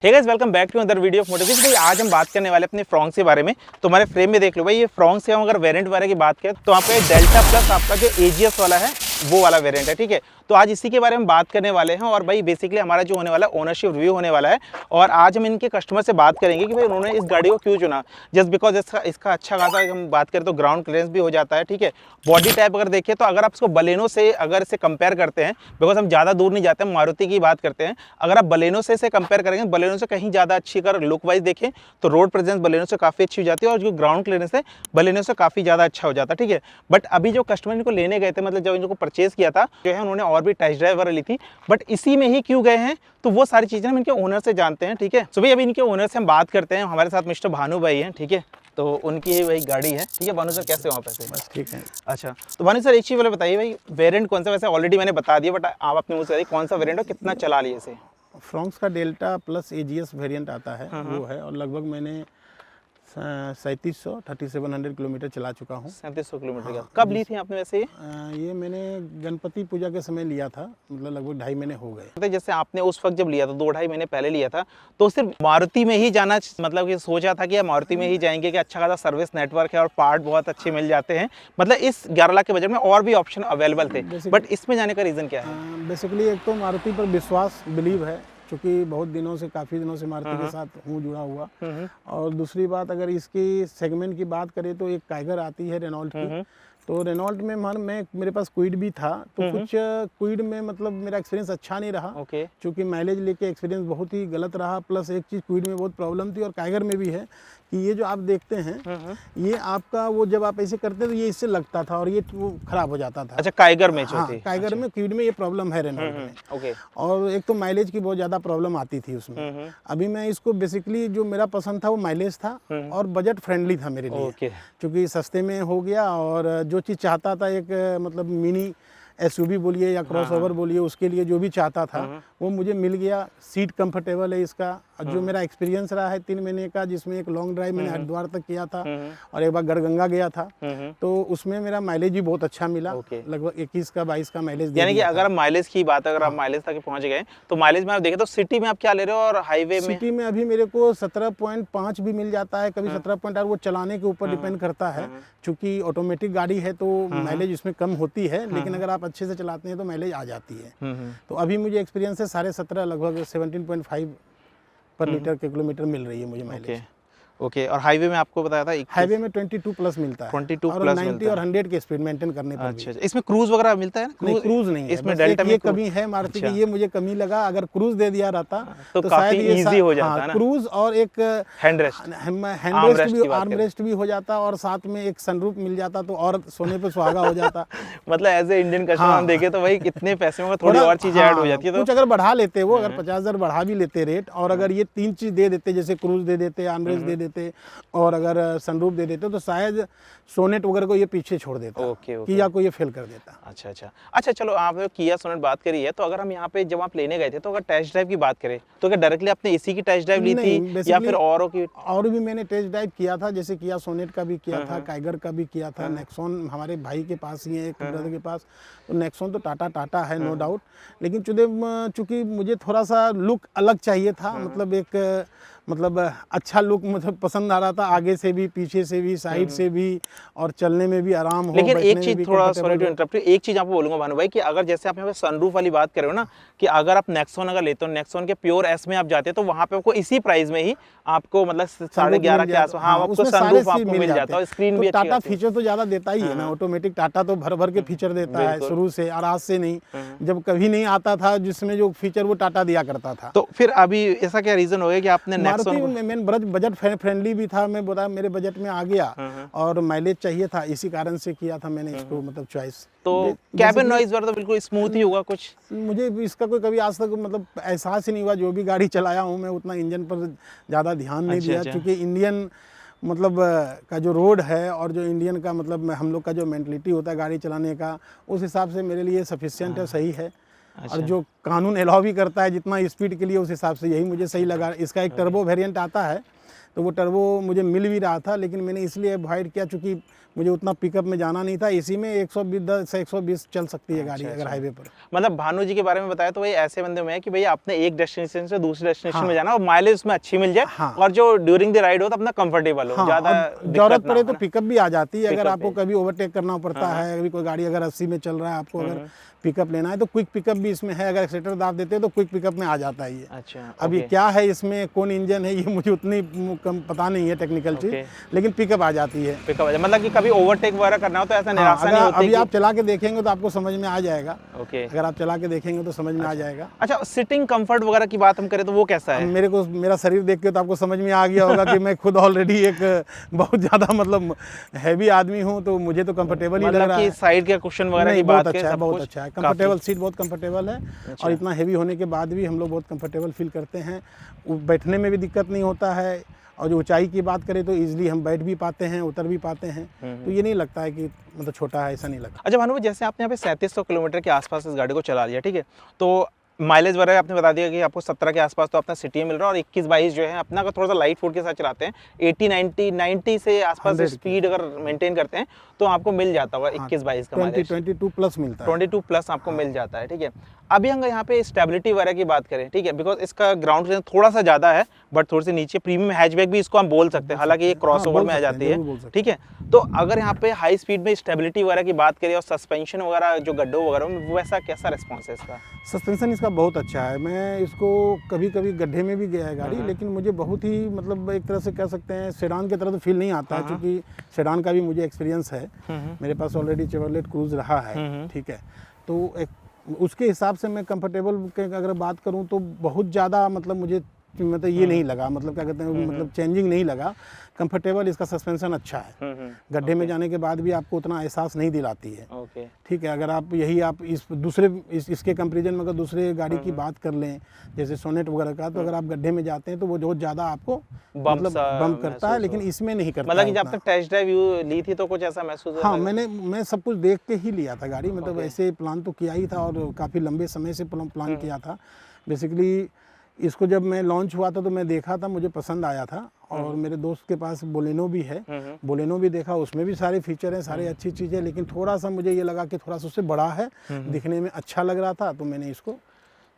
Hey guys, welcome back to other video of motorcycle. भाई आज हम बात करने वाले अपने फ्रॉन्क्स के बारे में। तो हमारे फ्रेम में देख लो भाई, ये फ्रॉन्क्स के हम अगर वेरिएंट बारे की बात करें तो आपका डेल्टा प्लस आपका जो एजीएस वाला है वो वाला वेरिएंट है, ठीक है। तो आज इसी के बारे में बात करने वाले हैं और भाई बेसिकली हमारा जो होने वाला है ओनरशिप रिव्यू होने वाला है। और आज हम इनके कस्टमर से बात करेंगे कि भाई उन्होंने इस गाड़ी को क्यों चुना। जस्ट बिकॉज इसका अच्छा खासा हम बात करें तो ग्राउंड क्लियरेंस भी हो जाता है, ठीक है। बॉडी टाइप अगर देखें तो अगर आप इसको बलेनो से अगर इसे कंपेयर करते हैं, बिकॉज हम ज़्यादा दूर नहीं जाते, मारुति की बात करते हैं, अगर आप बलेनो से इसे कंपेयर करेंगे, बलेनो से कहीं ज़्यादा अच्छी अगर लुक वाइज देखें तो रोड प्रेजेंस बलेनो से काफ़ी अच्छी हो जाती है और जो ग्राउंड क्लियरेंस है बलेनो से काफ़ी ज़्यादा अच्छा हो जाता है, ठीक है। बट अभी जो कस्टमर इनको लेने गए थे, मतलब जब इनको परचेज किया था जो है उन्होंने और भी टेस्ट ड्राइव वगैरह ली थी, बट इसी में ही क्यों गए हैं तो वो सारी चीज़ें हम इनके ओनर से जानते हैं, ठीक है। सो भाई अभी इनके ओनर से हम बात करते हैं। हमारे साथ मिस्टर भानु भाई हैं, ठीक है। तो उनकी ही वही गाड़ी है, ठीक है। भानु सर कैसे वहाँ पे? बस ठीक है। अच्छा, तो भानु सर एक चीज़ वाले बताइए भाई, वेरिएंट कौन सा? वैसे ऑलरेडी मैंने बता दिया, बट आप अपने मुझसे बताइए कौन सा वेरिएंट है, कितना चला लिए इसे? फ्रॉन्क्स का डेल्टा प्लस एजीएस वेरिएंट आता है, वो है। और लगभग मैंने 3700 किलोमीटर चला चुका हूँ। 3700 किलोमीटर का। कब ली थी आपने वैसे ये मैंने गणपति पूजा के समय लिया था, मतलब लगभग 2.5 महीने हो गए। तो जैसे आपने उस वक्त जब लिया था 2-2.5 महीने पहले लिया था, तो सिर्फ मारुति में ही जाना, मतलब कि सोचा था कि यार मारुति में ही जाएंगे कि अच्छा खासा सर्विस नेटवर्क है और पार्ट बहुत अच्छे मिल जाते हैं, मतलब इस 11 लाख के बजट में और भी ऑप्शन अवेलेबल थे, बट इसमें जाने का रीज़न क्या है? बेसिकली एक तो मारुति पर विश्वास, बिलीव है, क्योंकि बहुत दिनों से, काफ़ी दिनों से मारुति के साथ हूँ जुड़ा हुआ। और दूसरी बात, अगर इसकी सेगमेंट की बात करें तो एक टाइगर आती है रेनॉल्ट की। तो रेनॉल्ट में मेरे पास क्विड भी था, तो कुछ क्विड में मतलब मेरा एक्सपीरियंस अच्छा नहीं रहा, क्योंकि माइलेज लेके एक्सपीरियंस बहुत ही गलत रहा। प्लस एक चीज़ क्विड में बहुत प्रॉब्लम थी और टाइगर में भी है कि ये जो आप देखते हैं ये आपका वो जब आप ऐसे करते तो ये इससे लगता था और ये वो खराब हो जाता था। अच्छा, टाइगर में? हाँ, टाइगर में, क्विड में ये प्रॉब्लम है रेनॉल्ट में। और एक तो माइलेज की बहुत ज़्यादा प्रॉब्लम आती थी उसमें। अभी मैं इसको बेसिकली जो मेरा पसंद था वो माइलेज था और बजट फ्रेंडली था मेरे लिए, क्योंकि सस्ते में हो गया। और जो चीज़ चाहता था, एक मतलब मिनी एसयूवी बोलिए या क्रॉसओवर बोलिए, उसके लिए जो भी चाहता था वो मुझे मिल गया। सीट कंफर्टेबल है इसका। और जो मेरा एक्सपीरियंस रहा है 3 महीने का, जिसमें एक लॉन्ग ड्राइव मैंने हरिद्वार तक किया था और एक बार गढ़गंगा गया था, तो उसमें मेरा माइलेज भी बहुत अच्छा मिला। लगभग 21 का 22 का माइलेज। यानी कि अगर माइलेज की बात, अगर आप माइलेज तक पहुंच गए तो माइलेज में आप देखें तो सिटी में आप क्या ले रहे हो और हाईवे में? सिटी में अभी मेरे को 17.5 भी मिल जाता है, कभी 17.8। वो चलाने के ऊपर डिपेंड करता है, क्योंकि ऑटोमेटिक गाड़ी है तो माइलेज इसमें कम होती है, लेकिन अगर आप अच्छे से चलाते हैं तो माइलेज आ जाती है। तो अभी मुझे एक्सपीरियंस है 17.5, लगभग 17.5 पर लीटर के किलोमीटर मिल रही है मुझे माइलेज। ओके। और हाईवे में आपको बताया था हाईवे में 22 प्लस मिलता है, 22 और प्लस 90 और 100 के स्पीड मेंटेन करने पर। अच्छा, इसमें क्रूज वगैरह मिलता है ना? नहीं, क्रूज नहीं है इसमें डेल्टा में ये कमी है मारुति की, ये मुझे कमी लगा। अगर क्रूज दे दिया रहता तो काफी इजी हो जाता है ना। क्रूज और एक हैंड रेस्ट भी, आर्म रेस्ट भी हो जाता, और साथ में एक सनरूफ मिल जाता तो और सोने पे सुहागा हो जाता। मतलब एज ए इंडियन कस्टमर हम देखे तो भाई कितने पैसे में थोड़ी और चीजें ऐड हो जाती है। तो कुछ अगर बढ़ा लेते वो, अगर 50,000 बढ़ा भी लेते रेट, और अगर ये 3 चीज दे देते, जैसे क्रूज दे देते, आर्म रेस्ट दे देते और अगर सनरूफ दे देते, तो शायद सोनेट वगैरह को ये पीछे छोड़ देता, किया को ये फेल कर देता। अच्छा, चलो आपने किया सोनेट बात करी है, तो अगर हम यहाँ पे जब आप लेने गए थे तो अगर टेस्ट ड्राइव की बात करें तो क्या डायरेक्टली आपने इसी की टेस्ट ड्राइव ली थी या फिर और भी मैंने टेस्ट ड्राइव किया था, जैसे किया सोनेट का भी किया था, टाइगर का भी किया था, नेक्सॉन हमारे भाई के पास ही है, एक ब्रदर के पास। तो नेक्सॉन तो टाटा है, नो डाउट, लेकिन चूंकि मुझे थोड़ा सा लुक अलग चाहिए था, मतलब अच्छा लुक मुझे पसंद आ रहा था, आगे से भी, पीछे से भी, साइड से भी, और चलने में भी आराम हो। लेकिन एक चीज, थोड़ा सॉरी टू इंटरप्ट, एक चीज आपको बोलूंगा भानु भाई, कि अगर जैसे आप यहाँ पे सनरूफ वाली बात कर रहे हो ना, कि अगर आप नेक्सॉन अगर लेते हो, नेक्सॉन के प्योर एस में आप जाते हो तो वहां पे आपको इसी प्राइस में ही आपको मतलब 11.5 के आसपास आपको सनरूफ आपको मिल जाता है, स्क्रीन भी अच्छी टाटा फीचर तो ज्यादा देता ही है ना, ऑटोमेटिक टाटा तो भर के फीचर देता है शुरू से, और आज से नहीं, जब कभी नहीं आता था जिसमें जो फीचर वो टाटा दिया करता था। तो फिर अभी ऐसा क्या रीजन हो गया कि आपने बजट फ्रेंडली भी था, मैं बोला मेरे बजट में आ गया, और माइलेज चाहिए था, इसी कारण से किया था मैंने इसको, मतलब चॉइस। तो कैबिन नॉइज वगैरह तो बिल्कुल स्मूथ ही होगा कुछ? मुझे इसका कोई कभी आज तक मतलब एहसास ही नहीं हुआ। जो भी गाड़ी चलाया हूँ मैं, उतना इंजन पर ज़्यादा ध्यान नहीं दिया, क्योंकि इंडियन मतलब का जो रोड है और जो इंडियन का मतलब हम लोग का जो मेंटलिटी होता है गाड़ी चलाने का, उस हिसाब से मेरे लिए सफिशिएंट है, सही है। और जो कानून अलाउ भी करता है जितना स्पीड के लिए, उस हिसाब से यही मुझे सही लगा। इसका एक टर्बो वेरिएंट आता है तो वो टर्बो मुझे मिल भी रहा था, लेकिन मैंने इसलिए अवॉइड किया चूँकि मुझे उतना पिकअप में जाना नहीं था। इसी में 120 से 120 चल सकती है गाड़ी अगर हाईवे पर। मतलब भानु जी के बारे में बताया तो वही ऐसे बंदे में है कि भैया आपने एक डेस्टिनेशन से दूसरे डेस्टिनेशन में जाना और माइलेज उसमें अच्छी मिल जाए और जो ड्यूरिंग द राइड हो तो अपना कंफर्टेबल हो, ज्यादा जरूरत पड़े तो पिकअप भी आ जाती है। अगर आपको कभी ओवरटेक करना पड़ता है, अभी कोई गाड़ी अगर 80 में चल रहा है, आपको अगर पिकअप लेना है तो क्विक पिकअप भी इसमें है। अगर एक्सीटर दाब देते हैं तो क्विक पिकअप में आ जाता है ये। अच्छा, अब ये क्या है इसमें, कौन इंजन है, ये मुझे उतनी पता नहीं है टेक्निकल चीज, लेकिन पिकअप आ जाती है। पिकअप मतलब कि कभी ओवरटेक वगैरह करना हो तो ऐसा निराशा नहीं होती। अभी आप चला के देखेंगे तो आपको समझ में आ जाएगा। अगर आप चला के देखेंगे तो समझ में आ जाएगा। अच्छा, सिटिंग कंफर्ट वगैरह की बात हम करें तो वो कैसा है? मेरा शरीर देख के तो आपको समझ में आ गया होगा कि मैं खुद ऑलरेडी एक बहुत ज्यादा मतलब हैवी आदमी हूँ, तो मुझे तो कंफर्टेबल ही लग रहा है। साइड के कुशन वगैरह की बात करें, बहुत अच्छा है, कंफर्टेबल सीट बहुत कंफर्टेबल है। और इतना हैवी होने के बाद भी हम लोग बहुत कंफर्टेबल फील करते हैं। बैठने में भी दिक्कत नहीं होता है, और जो ऊंचाई की बात करें तो इजीली हम बैठ भी पाते हैं, उतर भी पाते हैं। तो ये नहीं लगता है कि मतलब छोटा है, ऐसा नहीं लगता। अच्छा भानु, जैसे आपने यहाँ पे 3700 किलोमीटर के आसपास इस गाड़ी को चला लिया, ठीक है, तो माइलेज वगैरह आपने बता दिया कि आपको 17 के आसपास तो अपना सिटी में मिल रहा है और 21-22 जो है अपना का थोड़ा सा लाइट फूड के साथ चलाते हैं, 80-90 से आसपास स्पीड अगर मेंटेन करते हैं तो आपको मिल जाता होगा 21-22 का माइलेज। 22 प्लस मिलता है, 22 प्लस आपको मिल जाता है, ठीक है। अभी हम यहाँ पे स्टेबिलिटी वगैरह की बात करें, ठीक है, बिकॉज इसका ग्राउंड क्लियरेंस थोड़ा सा ज़्यादा है, बट थोड़ी सी नीचे प्रीमियम हैचबैक भी इसको हम बोल सकते हैं, हालांकि ये क्रॉसओवर में आ जाती है, ठीक है। तो अगर यहाँ पे हाई स्पीड में स्टेबिलिटी वगैरह की बात करें और सस्पेंशन वगैरह जो गड्ढों वगैरह वैसा कैसा रिस्पॉन्स है इसका? सस्पेंशन इसका बहुत अच्छा है। मैं इसको कभी कभी गड्ढे में भी गया है गाड़ी, लेकिन मुझे बहुत ही मतलब एक तरह से कह सकते हैं सेडान की तरह तो फील नहीं आता है, क्योंकि सेडान का भी मुझे एक्सपीरियंस है। मेरे पास ऑलरेडी चेवरलेट क्रूज रहा है, ठीक है। तो उसके हिसाब से मैं कंफर्टेबल के अगर बात करूं तो बहुत ज़्यादा मतलब मुझे मतलब ये नहीं लगा, मतलब क्या कहते हैं मतलब चेंजिंग नहीं लगा। कंफर्टेबल इसका सस्पेंशन अच्छा है, गड्ढे में जाने के बाद भी आपको उतना एहसास नहीं दिलाती है, ठीक है। अगर आप आप इस दूसरे इसके कंपेरिजन में अगर दूसरे गाड़ी की बात कर लें जैसे सोनेट वगैरह का, तो अगर आप गड्ढे में जाते हैं तो वो बहुत ज़्यादा आपको मतलब बम्प करता है, लेकिन इसमें नहीं करता। मतलब कि जब तक टेस्ट ड्राइव ली थी तो कुछ ऐसा महसूस हुआ? हाँ, मैं सब कुछ देख के ही लिया था गाड़ी, मतलब ऐसे प्लान तो किया ही था और काफ़ी लंबे समय से प्लान किया था। बेसिकली इसको जब मैं लॉन्च हुआ था तो मैं देखा था, मुझे पसंद आया था। और मेरे दोस्त के पास बोलेनो भी है, बोलेनो भी देखा, उसमें भी सारे फीचर हैं, सारी अच्छी चीज़ें, लेकिन थोड़ा सा मुझे ये लगा कि थोड़ा सा उससे बड़ा है, दिखने में अच्छा लग रहा था, तो मैंने इसको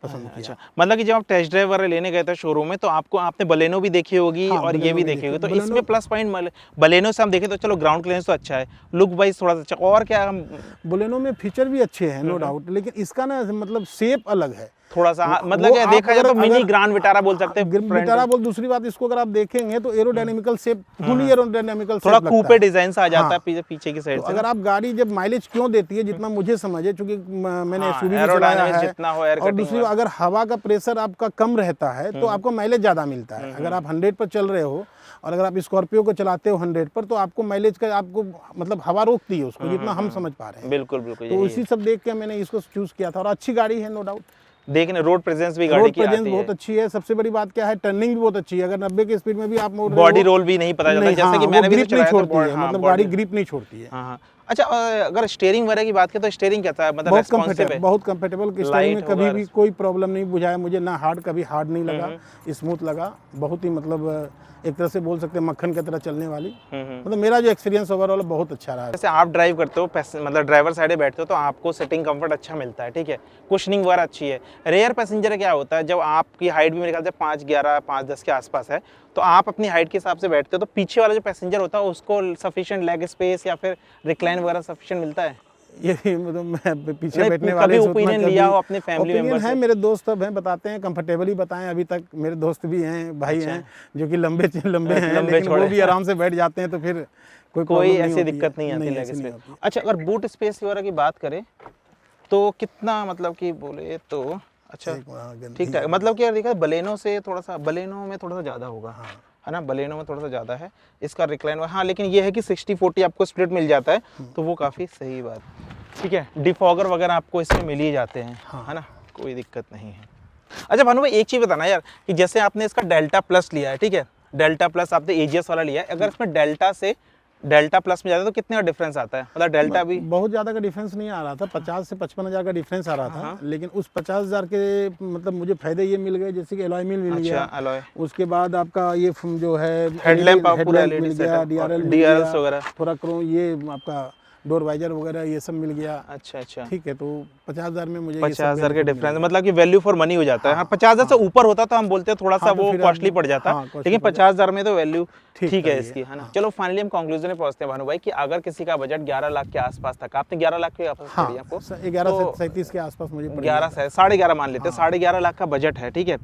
पसंद किया। अच्छा, मतलब कि जब आप टेस्ट ड्राइव वगैरह लेने गए थे शोरूम में तो आपने बलेनो भी देखी होगी और ये भी देखी होगी, तो इसमें प्लस पॉइंट बलेनो से हम देखें तो चलो ग्राउंड क्लियरेंस तो अच्छा है, लुक वाइज थोड़ा सा अच्छा, और क्या हम बलेनो में फीचर भी अच्छे हैं नो डाउट, लेकिन इसका ना मतलब शेप अलग है थोड़ा सा, मतलब क्या देखा जाए तो मिनी ग्रैंड विटारा बोल सकते हैं। विटारा बोल, दूसरी बात इसको अगर आप देखेंगे तो एरोडायनेमिकल शेप, फुली एरोडायनेमिकल शेप, थोड़ा कूपे डिजाइन सा आ जाता है पीछे की साइड से। अगर आप गाड़ी जब माइलेज क्यों देती है, जितना मुझे समझ है, क्योंकि मैंने एसयूवी भी चलाया है, और दूसरी अगर हवा का प्रेशर आपका कम रहता है तो आपको माइलेज ज़्यादा मिलता है। अगर आप 100 पर चल रहे हो और अगर आप स्कॉर्पियो को चलाते हो 100 पर, तो आपको माइलेज का आपको मतलब हवा रोकती है उसको, जितना हम समझ पा रहे हैं। बिल्कुल बिल्कुल, तो उसी सब देख के मैंने इसको चूज किया था, और अच्छी गाड़ी है नो डाउट। देखने रोड प्रेजेंस भी गाड़ी की आती है, बहुत अच्छी है। सबसे बड़ी बात क्या है, टर्निंग भी बहुत अच्छी है। अगर 90 की स्पीड में भी आप मोड़, बॉडी रोल भी नहीं पता चलता, जैसे कि मैंने भी नहीं छोड़ती है, मतलब गाड़ी ग्रिप नहीं छोड़ती है। अच्छा, अगर स्टीयरिंग वगैरह की बात करें तो स्टीयरिंग कैसा है? मतलब रेस्पॉन्सिव है, बहुत कंफर्टेबल। स्टीयरिंग में कभी भी कोई प्रॉब्लम नहीं बुझाया मुझे, ना कभी हार्ड नहीं लगा, स्मूथ लगा, बहुत ही मतलब एक तरह से बोल सकते हैं मक्खन की तरह चलने वाली। मतलब मेरा जो एक्सपीरियंस ओवरऑल बहुत अच्छा रहा है। जैसे आप ड्राइव करते हो, मतलब ड्राइवर साइड बैठते हो तो आपको सिटिंग कंफर्ट अच्छा मिलता है, ठीक है, कुशनिंग वगैरह अच्छी है। रेयर पैसेंजर क्या होता है, जब आपकी हाइट भी मेरे ख्याल से 5'11", 5'10" के आसपास है, तो आप अपनी हाइट के हिसाब से बैठते हो, तो पीछे वाला जो पैसेंजर होता है उसको सफिशिएंट लेग स्पेस या फिर रिक्लाइन वगैरह सफिशिएंट मिलता है? ये मतलब मैं पीछे बैठने वाले ओपिनियन लिया हो अपने फैमिली मेंबर से? है, मेरे दोस्त सब हैं, बताते हैं, कंफर्टेबली बताएं। अभी तक मेरे दोस्त भी हैं, भाई हैं जो कि लंबे हैं, लेकिन वो भी आराम से बैठ जाते हैं, तो फिर कोई ऐसी दिक्कत नहीं आती लेग स्पेस। अच्छा, अगर बूट स्पेस वगैरह की बात करें तो कितना, मतलब कि बोले तो अच्छा ठीक ठाक, मतलब कि यार देखा बलेनो से थोड़ा सा, बलेनो में थोड़ा सा ज़्यादा होगा, है ना, बलेनो में थोड़ा सा ज़्यादा है इसका रिक्लाइन। हाँ, लेकिन ये है कि 60-40 आपको स्प्लिट मिल जाता है, तो वो काफ़ी सही बात, ठीक है। डिफॉगर वगैरह आपको इसमें मिल ही जाते हैं, है ना, कोई दिक्कत नहीं है। अच्छा भानु भाई, एक चीज़ बताना यार, कि जैसे आपने इसका डेल्टा प्लस लिया है, ठीक है, डेल्टा प्लस आपने एजीएस वाला लिया है, अगर इसमें डेल्टा से डेल्टा प्लस में जाते तो कितने का डिफरेंस आता है, मतलब डेल्टा भी बहुत ज़्यादा का डिफरेंस नहीं आ रहा था, 50 से 55 हज़ार का डिफरेंस आ रहा था, लेकिन उस 50 हज़ार के मतलब मुझे फायदे ये मिल गए, जैसे कि एलॉय व्हील मिल गया, अलॉय, उसके बाद आपका ये जो है हेडलैम्प पूरा मिल एलईडी गया, सेटअप, DRL वगैरह, थोड़ा क्रोम, ये आपका डोर वाइजर वगैरह ये सब मिल गया। अच्छा ठीक है, तो 50 हज़ार में मुझे 50,000 के डिफरेंस, मतलब कि वैल्यू फॉर मनी हो जाता है। हाँ, 50,000 से ऊपर होता तो हम बोलते हैं थोड़ा सा वो कॉस्टली पड़ जाता, लेकिन 50,000 में तो वैल्यू ठीक है इसकी, है ना। चलो फाइनली हम कंक्लूजन में पहुंचते हैं भानु भाई कि अगर किसी का बजट 11 लाख के आसपास था, आपने 11 लाख के आसपास पड़ी आपको, 11 से 37 के आसपास मुझे 11 से 11.5 मान लेते हैं, 11.5 लाख का बजट है, ठीक है।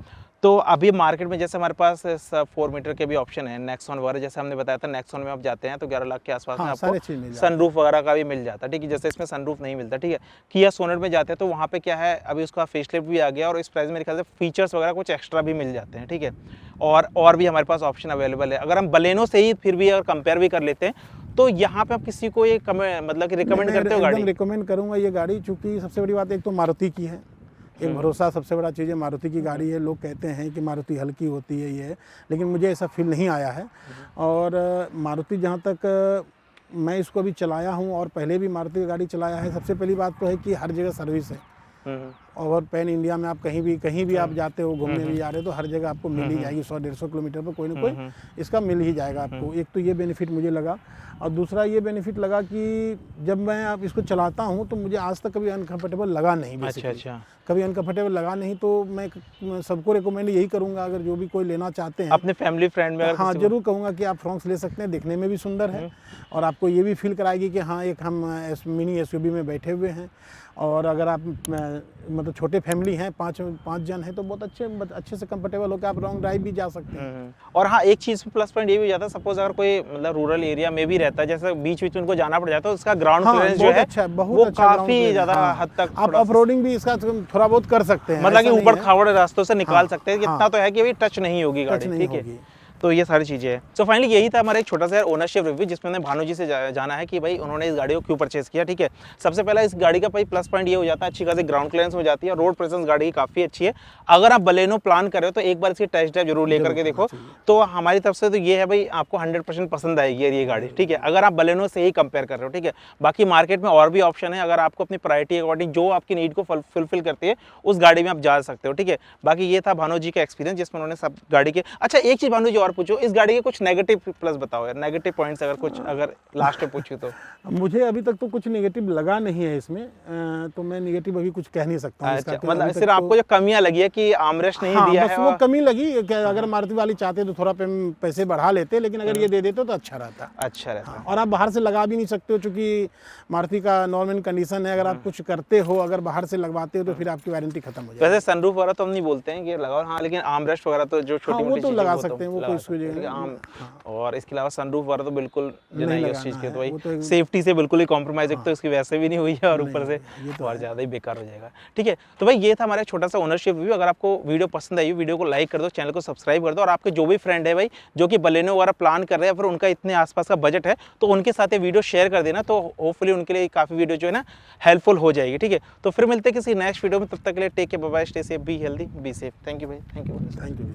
तो अभी मार्केट में जैसे हमारे पास 4 मीटर के भी ऑप्शन है, नेक्सॉन वगैरह, जैसे हमने बताया था नेक्सॉन में आप जाते हैं तो 11 लाख के आसपास में आपको सनरूफ वगैरह का भी मिल जाता है, ठीक है, जैसे इसमें सनरूफ नहीं मिलता, ठीक है। किया सोनेट में जाते हैं तो वहाँ पे क्या है, अभी उसका फेसलिफ्ट भी आ गया और इस प्राइस में मेरे ख्याल से फीचर्स वगैरह कुछ एक्स्ट्रा भी मिल जाते हैं, ठीक है। और भी हमारे पास ऑप्शन अवेलेबल है। अगर हम बलेनो से ही फिर भी अगर कंपेयर भी कर लेते हैं तो यहाँ पे आप किसी को ये मतलब कि रिकमेंड करते हो गाड़ी? रिकमेंड करूँगा ये गाड़ी, चूँकि सबसे बड़ी बात एक तो मारुति की है, एक भरोसा सबसे बड़ा चीज़ है, मारुति की गाड़ी है। लोग कहते हैं कि मारुति हल्की होती है ये, लेकिन मुझे ऐसा फील नहीं आया है। और मारुति जहाँ तक मैं इसको अभी चलाया हूँ और पहले भी मारुति की गाड़ी चलाया है, सबसे पहली बात तो है कि हर जगह सर्विस है। और पैन इंडिया में आप कहीं भी आप जाते हो, घूमने भी जा रहे हो तो हर जगह आपको मिल ही जाएगी, 100-150 किलोमीटर पर कोई ना कोई इसका मिल ही जाएगा आपको। एक तो ये बेनिफिट मुझे लगा, और दूसरा ये बेनिफिट लगा कि जब मैं आप इसको चलाता हूँ तो मुझे आज तक कभी अनकंफर्टेबल लगा नहीं। अच्छा, कभी अनकंफर्टेबल लगा नहीं। तो मैं सबको रिकमेंड यही करूँगा, अगर जो भी कोई लेना चाहते हैं अपने फैमिली फ्रेंड में, हाँ जरूर कहूँगा कि आप फ्रॉन्क्स ले सकते हैं, दिखने में भी सुंदर है और आपको ये भी फील कराएगी कि हाँ एक हम मिनी SUV में बैठे हुए हैं। और अगर आप मतलब छोटे फैमिली हैं, पाँच जन हैं, तो बहुत अच्छे से कंफर्टेबल होकर आप लॉन्ग ड्राइव भी जा सकते हैं। और हाँ, एक चीज़ प्लस पॉइंट ये भी हो जाता है, सपोज अगर कोई मतलब रूरल एरिया में भी रहता है, जैसे बीच उनको जाना पड़ जाता है, उसका ग्राउंड क्लियरेंस जो है वो काफी ज्यादा हद तक, आप ऑफ-रोडिंग भी इसका थोड़ा बहुत कर सकते हैं, मतलब कि ऊबड़ खाबड़ रास्तों से निकाल सकते हैं। इतना तो है कि अभी टच नहीं होगी गाड़ी, ठीक है। तो ये सारी चीज़ें हैं। सो फाइनली यही था हमारा एक छोटा सा ओनरशिप रिव्यू, जिसमें हमने भानु जी से जाना है कि भाई उन्होंने इस गाड़ी को क्यों परचेस किया, ठीक है। सबसे पहला इस गाड़ी का भाई प्लस पॉइंट ये हो जाता है, अच्छी खासी ग्राउंड क्लियरेंस हो जाती है, रोड प्रेजेंस गाड़ी की काफ़ी अच्छी है। अगर आप बलेनो प्लान कर रहे हो तो एक बार इसकी टेस्ट ड्राइव जरूर लेकर के देखो। तो हमारी तरफ से तो ये है भाई, आपको 100% पसंद आएगी ये गाड़ी, ठीक है, अगर आप बलेनो से ही कंपेयर कर रहे हो, ठीक है। बाकी मार्केट में और भी ऑप्शन है, अगर आपको अपनी प्रायोरिटी अकॉर्डिंग जो आपकी नीड को फुलफिल करती है उस गाड़ी में आप जा सकते हो, ठीक है। बाकी ये था भानु जी का एक्सपीरियंस, जिसमें उन्होंने सब गाड़ी के। अच्छा एक चीज़ भानु जी और पूछो, इस गाड़ी के कुछ नेगेटिव प्लस बताओ यार, नेगेटिव पॉइंट्स अगर लास्ट में पूछूं तो। मुझे अभी तक तो कुछ नेगेटिव लगा नहीं है इसमें, तो मैं नेगेटिव अभी कुछ कह नहीं सकता हूं। अच्छा, मतलब सिर्फ आपको जो कमियां लगी है कि आर्मरेस्ट नहीं दिया है, वो कमी लगी कि अगर मारुति वाली चाहते तो थोड़ा पैसे बढ़ा लेते, लेकिन अगर ये दे देते तो अच्छा रहता। और आप बाहर से लगा भी नहीं सकते हो, चूंकि मारुति का नॉर्म एंड कंडीशन है, अगर आप कुछ करते हो, अगर बाहर से लगवाते हो तो फिर आपकी वारंटी खत्म हो जाएगी। वैसे सनरूफ वगैरह तो हम नहीं बोलते हैं कि लगाओ, हाँ, लेकिन आर्मरेस्ट वगैरह तो जो छोटी मोटी चीजें लगा सकते हैं, वो कोई और इसके अलावा सनरूफ वगैरह तो बिल्कुल नहीं है उस चीज़ के, तो भाई सेफ्टी से बिल्कुल ही कॉम्प्रोमाइज तो इसकी वैसे भी नहीं हुई है और ऊपर से और ज़्यादा ही बेकार हो जाएगा, ठीक है। तो भाई ये था हमारा छोटा सा ओनरशिप रिव्यू। अगर आपको वीडियो पसंद आई, वीडियो को लाइक कर दो, चैनल को सब्सक्राइब कर दो, और आपके जो भी फ्रेंड है भाई जो कि बलेनो वगैरह प्लान कर रहे हैं, फिर उनका इतने आसपास का बजट है, तो उनके साथ ये वीडियो शेयर कर देना, तो होपफुली उनके लिए काफ़ी वीडियो जो है ना हेल्पफुल हो जाएगी, ठीक है। तो फिर मिलते हैं किसी नेक्स्ट वीडियो में, तब तक के लिए take care, bye bye, stay safe, be healthy, be safe. Thank you भाई, थैंक यू।